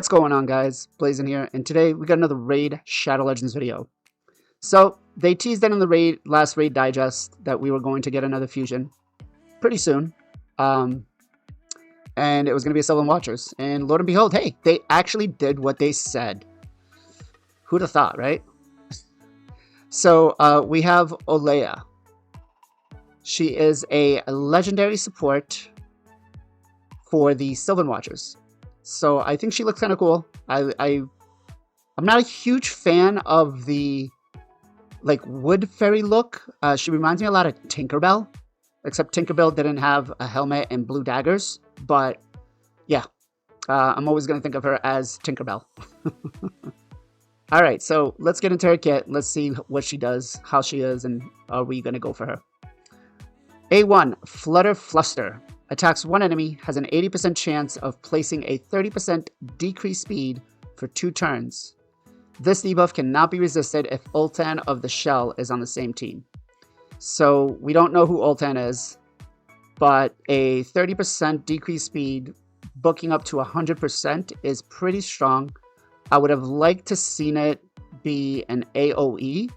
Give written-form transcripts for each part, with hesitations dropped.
What's going on, guys? Blazing here, and today we got another Raid Shadow Legends video. So they teased in the last Raid Digest that we were going to get another fusion pretty soon, and it was going to be a Sylvan Watchers. And lo and behold, hey, they actually did what they said. Who'd have thought, right? So we have Olea. She is a legendary support for the Sylvan Watchers. So I think she looks kind of cool. I'm not a huge fan of the wood fairy look. She reminds me a lot of Tinkerbell, except Tinkerbell didn't have a helmet and blue daggers. But yeah, I'm always going to think of her as Tinkerbell. All right, so let's get into her kit. Let's see what she does, how she is, and are we going to go for her. A1, Flutter Fluster. Attacks one enemy, has an 80% chance of placing a 30% decreased speed for 2 turns. This debuff cannot be resisted if Ultan of the Shell is on the same team. So we don't know who Ultan is, but a 30% decreased speed, booking up to 100% is pretty strong. I would have liked to seen it be an AoE.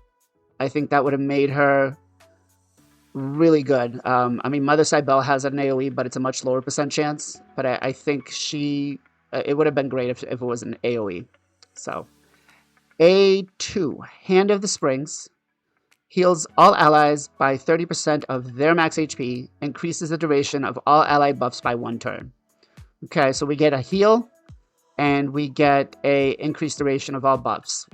I think that would have made her really good. I mean, Mother Side Bell has an AoE, but it's a much lower percent chance. But I think it would have been great if it was an AoE. So, A2, Hand of the Springs. Heals all allies by 30% of their max HP. Increases the duration of all ally buffs by 1 turn. Okay, so we get a heal, and we get a increased duration of all buffs.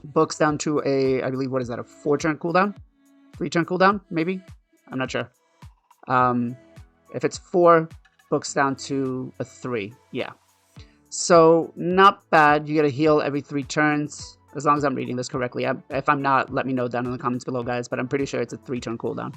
Books down to a, I believe, what is that, a 4-turn cooldown? 3-turn cooldown, maybe? I'm not sure. If it's 4, books down to a 3. Yeah. So, not bad. You get a heal every 3 turns, as long as I'm reading this correctly. If I'm not, let me know down in the comments below, guys, but I'm pretty sure it's a 3-turn cooldown.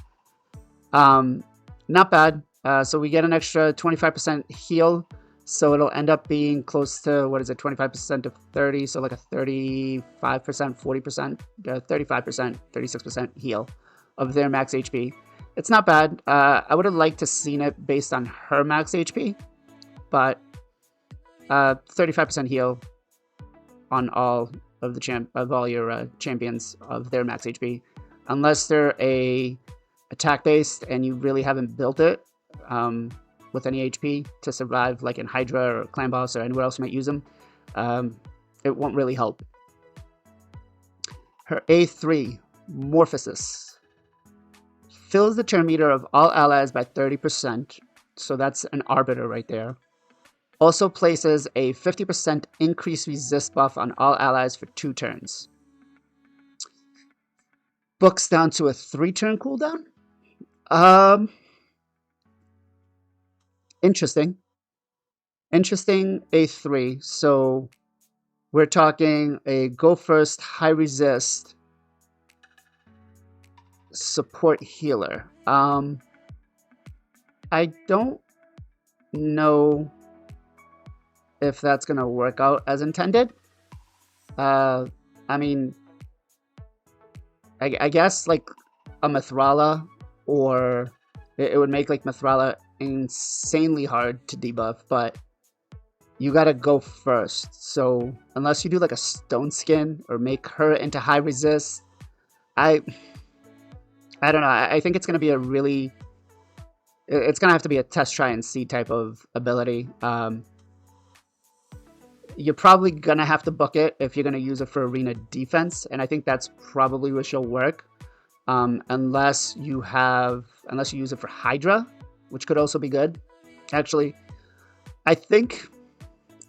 Not bad. So we get an extra 25% heal, so it'll end up being close to, what is it, 25% of 30, so like a 35%, 40%, 35%, 36% heal of their max HP. It's not bad. I would have liked to seen it based on her max HP, but 35% heal on all of all your champions of their max HP, unless they're a attack based and you really haven't built it with any HP to survive, like in Hydra or Clan Boss or anywhere else you might use them. It won't really help. Her A3, Morphosis. Fills the turn meter of all allies by 30%, so that's an arbiter right there. Also places a 50% increased resist buff on all allies for 2 turns. Books down to a 3-turn cooldown. Interesting A3. So we're talking a go first, high resist support healer. I don't know if that's gonna work out as intended. I mean, I guess like a Mithrala, or it would make like Mithrala insanely hard to debuff, but you gotta go first. So unless you do like a stone skin or make her into high resist, I don't know. I think it's gonna be it's gonna have to be a test, try, and see type of ability. You're probably gonna have to book it if you're gonna use it for arena defense, and I think that's probably where she'll work. Unless you use it for Hydra, which could also be good. Actually, I think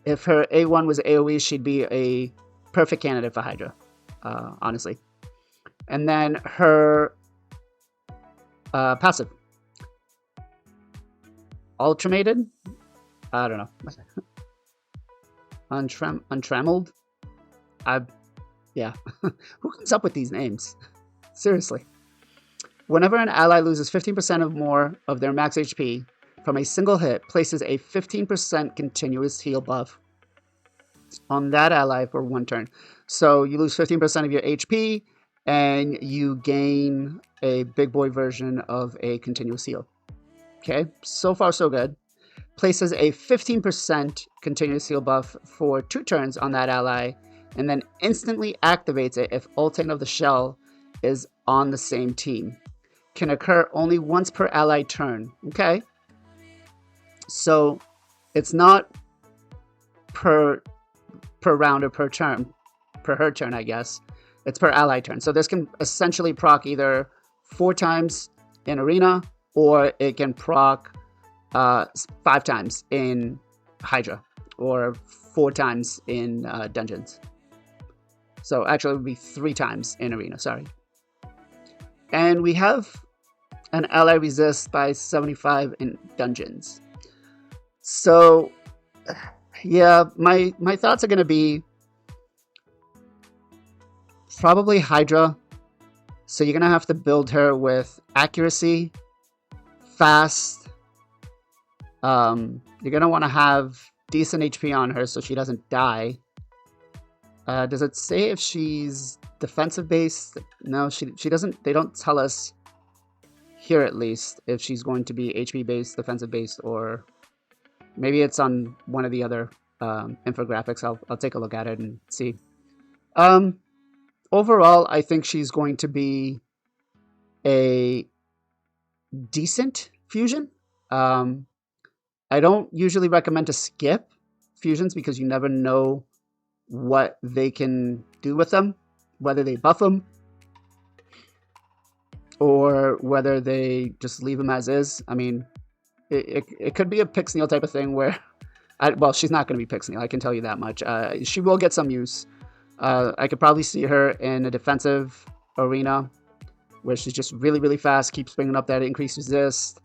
if her A1 was AoE, she'd be a perfect candidate for Hydra, honestly. And then her passive, Ultimated? I don't know. Untrammeled? Yeah. Who comes up with these names? Seriously. Whenever an ally loses 15% or more of their max HP from a single hit, places a 15% continuous heal buff on that ally for 1 turn. So you lose 15% of your HP, and you gain a big boy version of a continuous heal. Okay, so far so good. places a 15% continuous heal buff for 2 turns on that ally, and then instantly activates it if ulting of the shell is on the same team. Can occur only once per ally turn. Okay. So it's not per round or per turn, per her turn, I guess. It's per ally turn. So this can essentially proc either 4 times in arena, or it can proc 5 times in Hydra, or 4 times in dungeons. So actually it would be 3 times in arena, sorry. And we have an ally resist by 75 in dungeons. So yeah, my thoughts are going to be probably Hydra. So you're going to have to build her with accuracy, fast. You're going to want to have decent HP on her so she doesn't die. Does it say if she's defensive based? No, she doesn't. They don't tell us here, at least, if she's going to be HP based, defensive based, or maybe it's on one of the other infographics. I'll take a look at it and see. Overall, I think she's going to be a decent fusion. I don't usually recommend to skip fusions because you never know what they can do with them, whether they buff them or whether they just leave them as is. I mean, it could be a Pixneal type of thing where, well, she's not going to be Pixneal, I can tell you that much. She will get some use. I could probably see her in a defensive arena where she's just really, really fast, keeps bringing up that increased resist.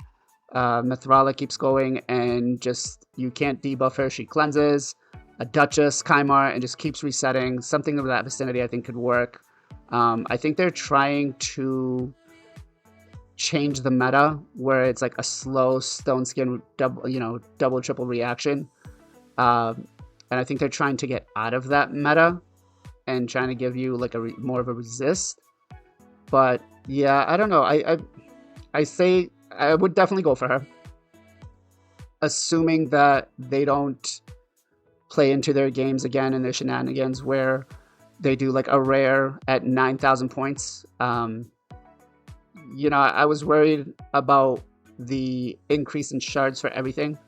Mithrala keeps going, and just you can't debuff her. She cleanses. A Duchess, Kymar, and just keeps resetting. Something of that vicinity I think could work. I think they're trying to change the meta where it's like a slow stone skin double triple reaction. And I think they're trying to get out of that meta and trying to give you like more of a resist. But yeah, I don't know. I say I would definitely go for her, assuming that they don't play into their games again and their shenanigans where they do like a rare at 9,000 points. I was worried about the increase in shards for everything.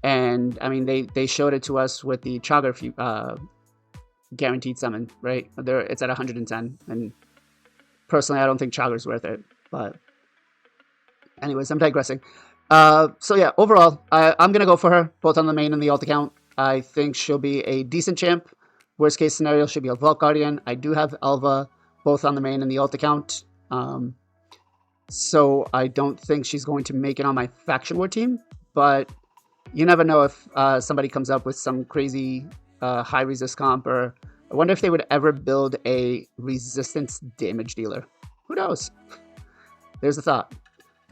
And I mean, they showed it to us with the Chogger guaranteed summon, right? It's at 110. And personally, I don't think Chogger's worth it. But anyways, I'm digressing. So yeah, overall, I'm going to go for her, both on the main and the alt account. I think she'll be a decent champ. Worst case scenario, she'll be a Vault Guardian. I do have Elva, both on the main and the alt account. So I don't think she's going to make it on my Faction War team. But you never know if somebody comes up with some crazy high resist comp. Or I wonder if they would ever build a resistance damage dealer. Who knows? There's a thought.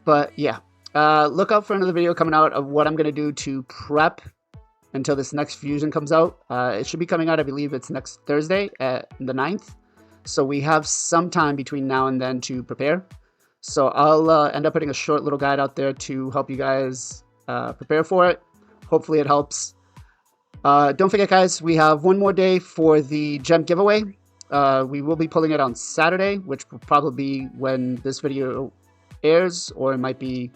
But yeah, look out for another video coming out of what I'm going to do to prep until this next fusion comes out. It should be coming out, I believe it's next Thursday at the 9th. So we have some time between now and then to prepare. So I'll end up putting a short little guide out there to help you guys prepare for it. Hopefully it helps. Don't forget, guys, we have one more day for the gem giveaway. We will be pulling it on Saturday, which will probably be when this video airs, or it might be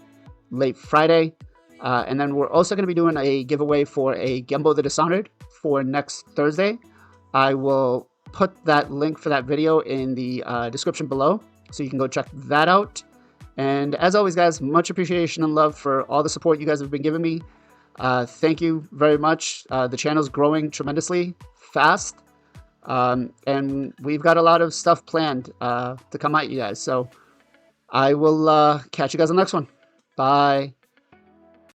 late Friday. And then we're also going to be doing a giveaway for a Gembo the Dishonored for next Thursday. I will put that link for that video in the description below, so you can go check that out. And as always, guys, much appreciation and love for all the support you guys have been giving me. Thank you very much. The channel's growing tremendously fast. And we've got a lot of stuff planned to come at you guys. So I will catch you guys on the next one. Bye.